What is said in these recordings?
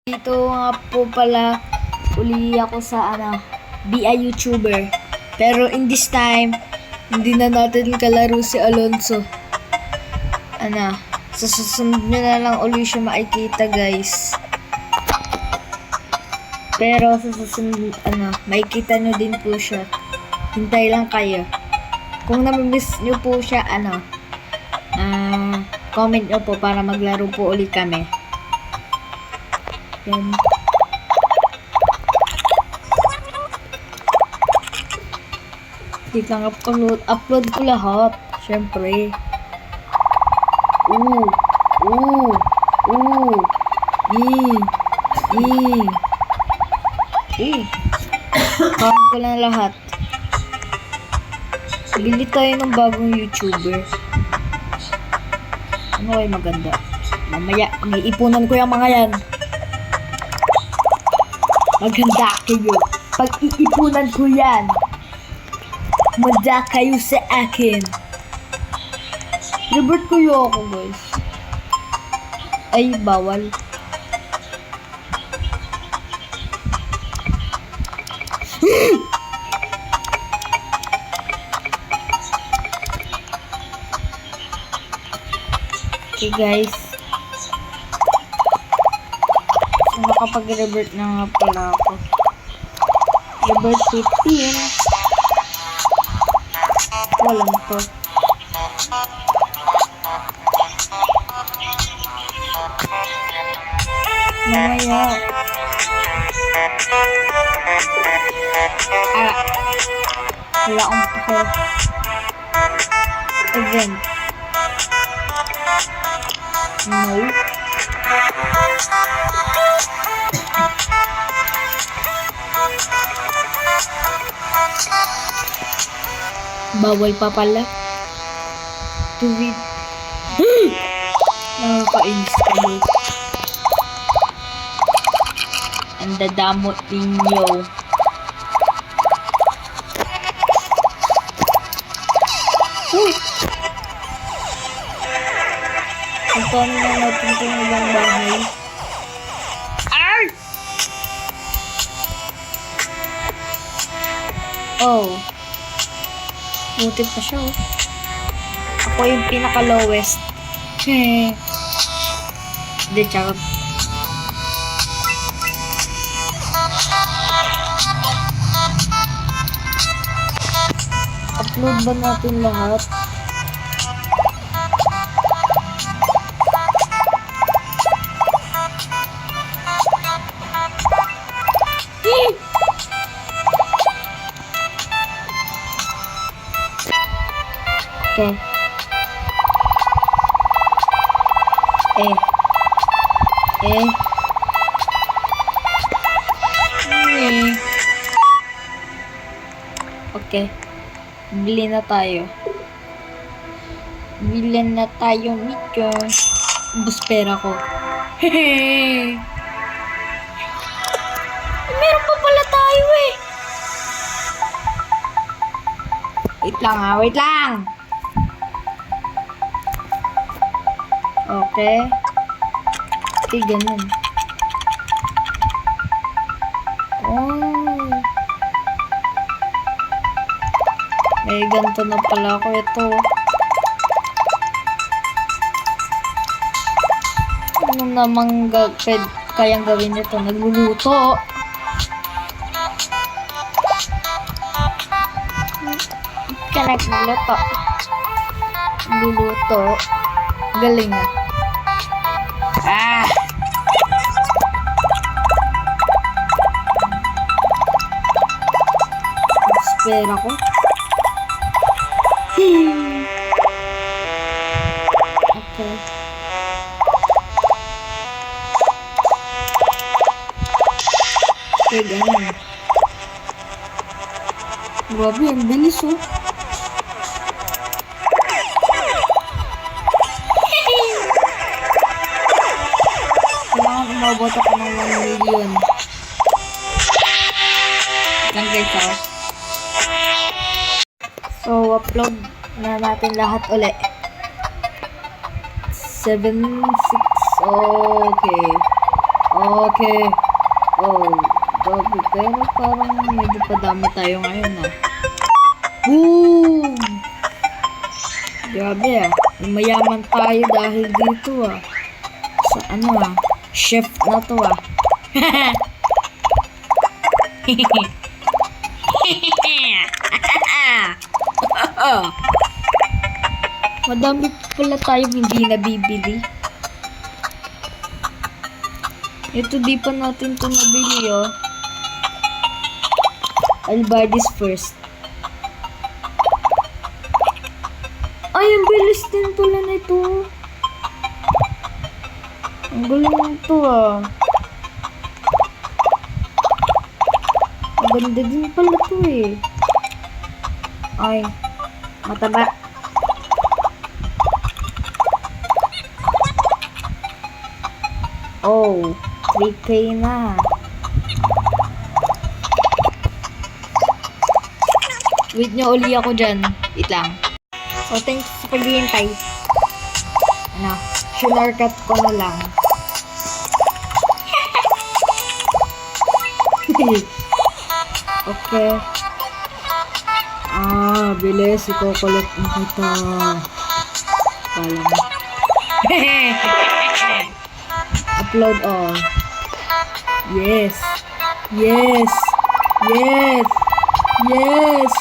Dito nga po pala uli ako sa BI YouTuber. Pero in this time, hindi na natin kalaro si Alonso. Sa susunod nyo na lang uli siya makikita, guys. Pero sa susunod, makikita nyo din po siya. Hintay lang kayo. Kung namimiss nyo po siya, comment nyo po para maglaro po uli kami. Yan. Wait lang, upload ko lahat. Syempre. Count ko lang lahat. Bili tayo ng bagong YouTuber. Ano kayo maganda? Mamaya, pag-iipunan ko yung mga yan. Maganda kayo. Pag-iipunan ko yan. Manda kayo sa akin. Revert ko yung ako, guys. Ay, bawal. Okay, guys. So, nakapag-revert na nga pala ako. Revert 15. Walang to. Mamaya. Wala akong pake. Event. No. Bawal pa pala. Tuwid. Nakakainis kayo. Ang dadamot ninyo. Puntahan na natin itong ibang bahay. Ay! Oh. Buti pa siya, oh. Ako yung pinaka-lowest. Hindi, charot. Upload ba natin lahat? Okay. Okay. Bili na tayo. Bili na tayo nito. Ubus pera ko. Hehe. Meron pa pala tayo eh. Wait lang ha. Wait lang. Okay. Okay, ganun. Oh. May ganito na pala ako ito. Ano namang kayang gawin nito? Nagluluto. Connect magluto. Nagluluto. Galing ah. Pera ko. Okay. Okay, ganun. Grabe, ang bilis oh. Kailangan umabot ako ng 1 million. Lang guys oh. So, upload na natin lahat ulit. 7, 6, okay. Okay. Oh, grabe. Pero parang medyo padami tayo ngayon ah. Boom! Grabe ah. Mayaman tayo dahil dito ah. Sa ano ah. Chef na to ah. Madami pala tayong hindi nabibili. Ito di pa natin ito nabili oh. I'll buy this first. Ay, ang bilis din pala nito. Ang galing nito ah. Ang ganda din pala to eh. Ay, mataba. Oh, 3K na. Wait nyo uli ako dyan. Wait lang. So, thanks sa paghihintay. Ano, shortcut ko na lang. Okay. Bilis. Iko-collect mo kita. Pala mo. Upload all. Yes. Yes. Yes. Yes.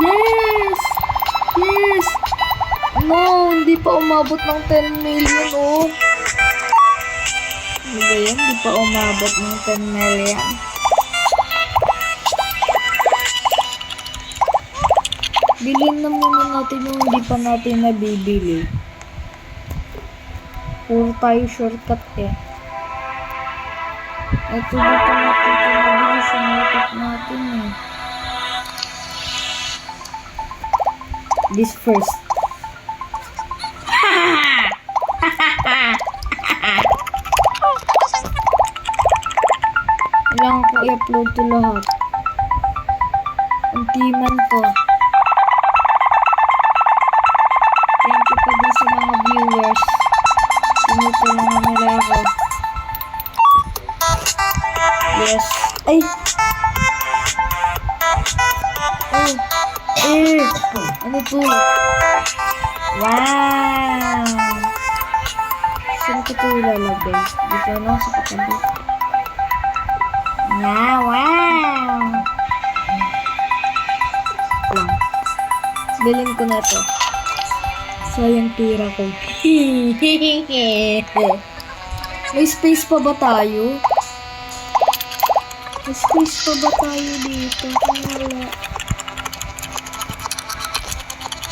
Yes. Yes. No, hindi pa umabot ng 10 million oh. Ano ba yan? Hindi pa umabot ng 10 million. Bilhin na muna natin yung hindi pa natin nabibili. Puro tayo shortcut eh. Ito dito natin ito nabili sa market natin eh. This first. Kailangan ko i-upload to lahat. Ang timan ko. Thank you pa din sa mga viewers. Tinutulungan nila ako. Yes. Ay! Oh! Ano to? Wow! Saan ko ito ilalagay? Dito lang sa katabi. Wow! Lang. Bilhin ko na to. Sayang pira ko. May space pa ba tayo? May space pa ba tayo dito? Wala.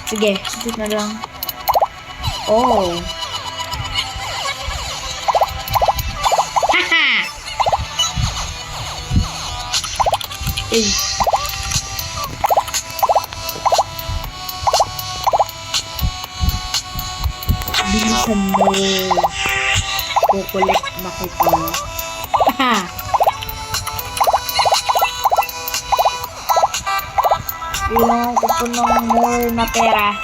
Sige, dito na lang. Oh. Haha! Eh. Bilisan mo. Kukolect na kita. Haha! Kailangan ko po ng more na pera.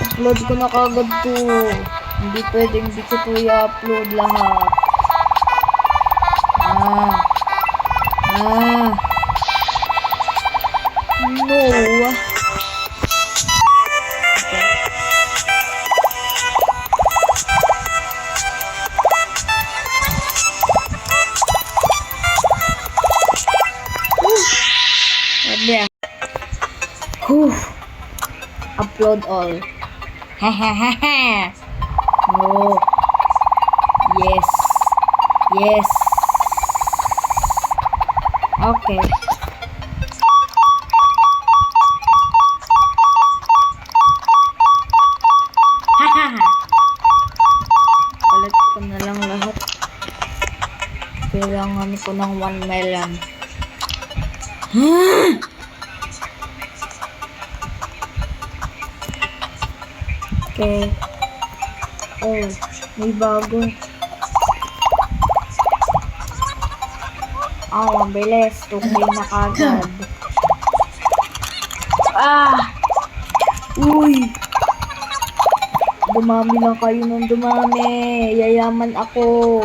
Upload ko na kagad to. Hindi pwedeng di ko to i-upload lahat. No. Yeah. Upload all. No. Yes. Yes. Okay. Palit ko na lang lahat. Kailangan ko ng 1 million. Okay. Oh, may bago. Ang bilis. Tukay na kagad. Uy! Dumami lang kayo ng dumami. Yayaman ako.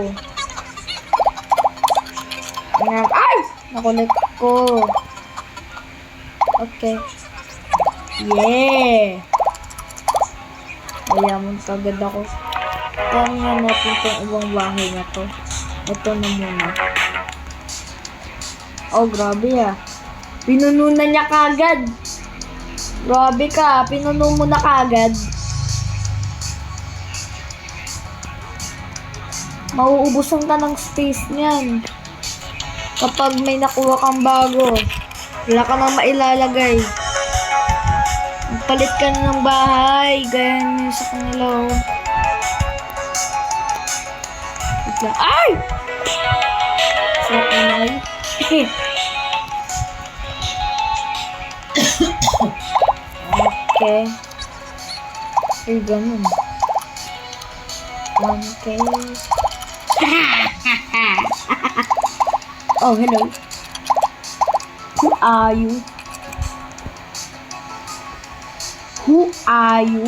Ayan. Ay! Nakulit ko. Okay. Yeah! Yayaman kagad ako. Tangan natin itong ibang bahay na to. Ito na muna. Oh, grabe ah. Pinuno na niya kagad. Grabe ka. Pinuno mo na kagad. Mauubusan ka ng space niyan. Kapag may nakuha kang bago, wala ka nang mailalagay. Magpalit ka na ng bahay. Gaya niyo sa kanila oh. Ay! So, annoy. Okay. Ay, ganun. 1K. Oh, hello. Who are you? Who are you?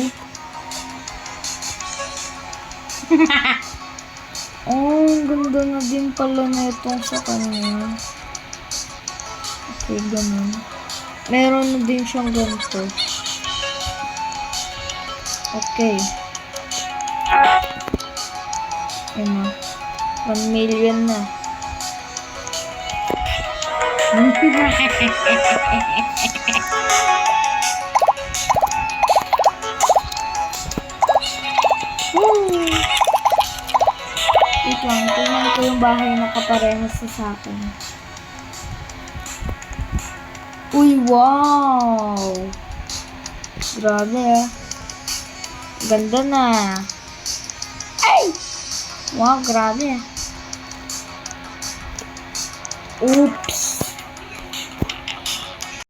Oh, ganda na din pala na itong sa kanya. Okay, ganun. Meron na din siyang ganito. Okay. Ayun na. 1 million na. Wait lang, tingnan ko yung bahay na kaparehas sa akin. Uy, wow! Grabe ah. Ganda na. Ay! Wow, grabe ah. Oops!